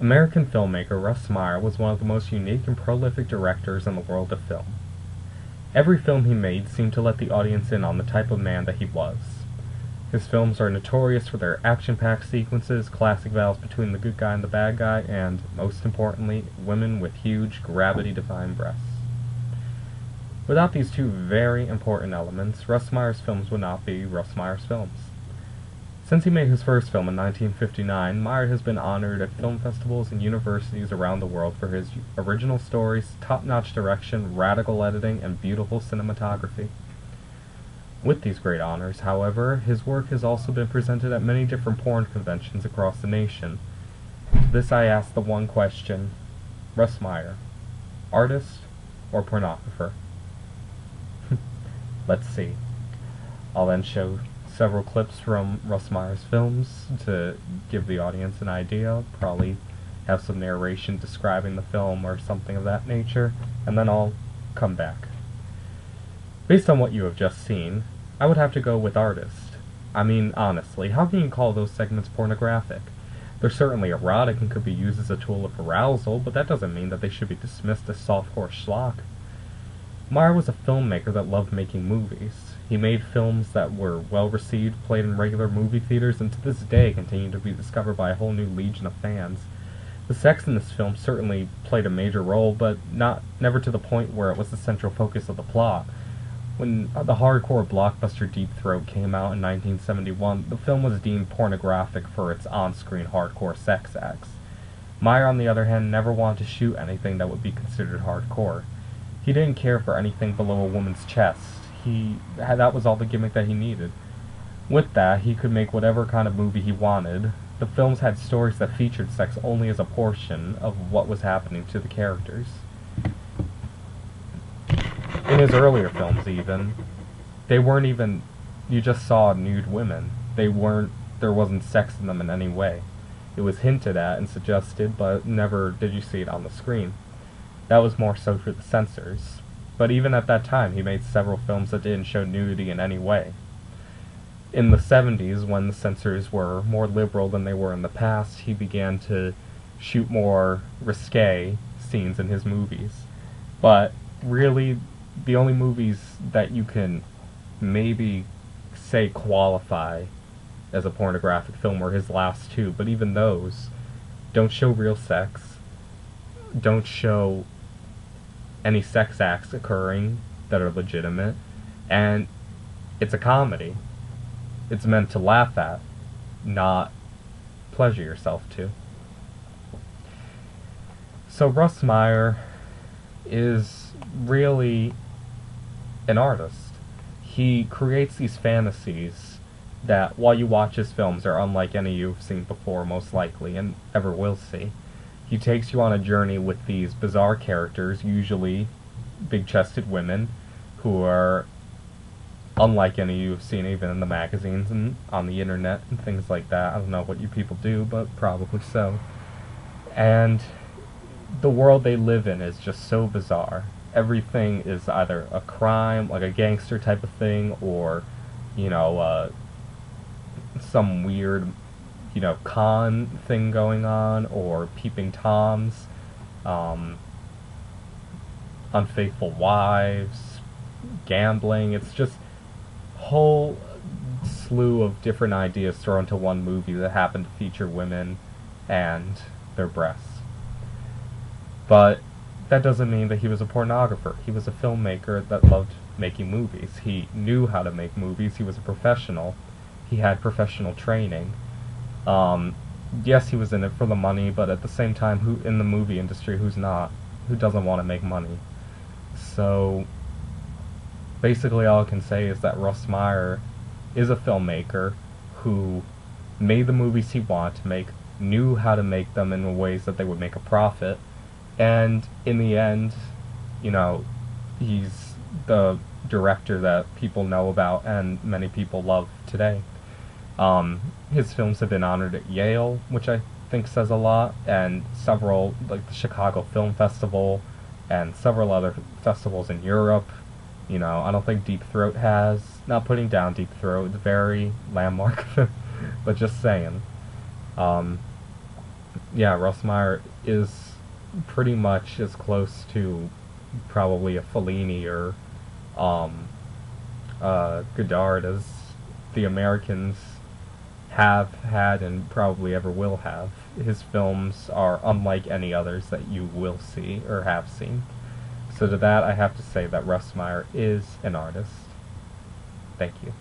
American filmmaker Russ Meyer was one of the most unique and prolific directors in the world of film. Every film he made seemed to let the audience in on the type of man that he was. His films are notorious for their action-packed sequences, classic battles between the good guy and the bad guy, and, most importantly, women with huge, gravity-defying breasts. Without these two very important elements, Russ Meyer's films would not be Russ Meyer's films. Since he made his first film in 1959, Meyer has been honored at film festivals and universities around the world for his original stories, top-notch direction, radical editing, and beautiful cinematography. With these great honors, however, his work has also been presented at many different porn conventions across the nation. To this I ask the one question: Russ Meyer, artist or pornographer? Let's see. I'll then show several clips from Russ Meyer's films to give the audience an idea, probably have some narration describing the film or something of that nature, and then I'll come back. Based on what you have just seen, I would have to go with artist. I mean, honestly, how can you call those segments pornographic? They're certainly erotic and could be used as a tool of arousal, but that doesn't mean that they should be dismissed as softcore schlock. Meyer was a filmmaker that loved making movies. He made films that were well received, played in regular movie theaters, and to this day continue to be discovered by a whole new legion of fans. The sex in this film certainly played a major role, but never to the point where it was the central focus of the plot. When the hardcore blockbuster Deep Throat came out in 1971, the film was deemed pornographic for its on-screen hardcore sex acts. Meyer, on the other hand, never wanted to shoot anything that would be considered hardcore. He didn't care for anything below a woman's chest. That was all the gimmick that he needed. With that, he could make whatever kind of movie he wanted. The films had stories that featured sex only as a portion of what was happening to the characters. In his earlier films, even, you just saw nude women. There wasn't sex in them in any way. It was hinted at and suggested, but never did you see it on the screen. That was more so for the censors. But even at that time, he made several films that didn't show nudity in any way. In the 70s, when the censors were more liberal than they were in the past, he began to shoot more risque scenes in his movies. But really, the only movies that you can maybe say qualify as a pornographic film were his last two, but even those don't show real sex, don't show any sex acts occurring that are legitimate, and it's a comedy. It's meant to laugh at, not pleasure yourself to. So Russ Meyer is really an artist. He creates these fantasies that, while you watch his films, are unlike any you've seen before, most likely, and ever will see. He takes you on a journey with these bizarre characters, usually big-chested women, who are unlike any you've seen even in the magazines and on the internet and things like that. I don't know what you people do, but probably so. And the world they live in is just so bizarre. Everything is either a crime, like a gangster type of thing, or, some weird, con thing going on, or peeping toms, unfaithful wives, gambling. It's just a whole slew of different ideas thrown into one movie that happen to feature women and their breasts. But that doesn't mean that he was a pornographer. He was a filmmaker that loved making movies. He knew how to make movies. He was a professional. He had professional training. Yes, he was in it for the money, but at the same time, who in the movie industry, who's not? Who doesn't want to make money? So, basically all I can say is that Russ Meyer is a filmmaker who made the movies he wanted to make, knew how to make them in ways that they would make a profit, and in the end, he's the director that people know about and many people love today. His films have been honored at Yale, which I think says a lot, and several, like the Chicago Film Festival, and several other festivals in Europe. I don't think Deep Throat has. Not putting down Deep Throat, it's very landmark, but just saying. Yeah, Russ Meyer is pretty much as close to probably a Fellini or um, Godard as the Americans have had and probably ever will have. His films are unlike any others that you will see or have seen. So to that, I have to say that Russ Meyer is an artist. Thank you.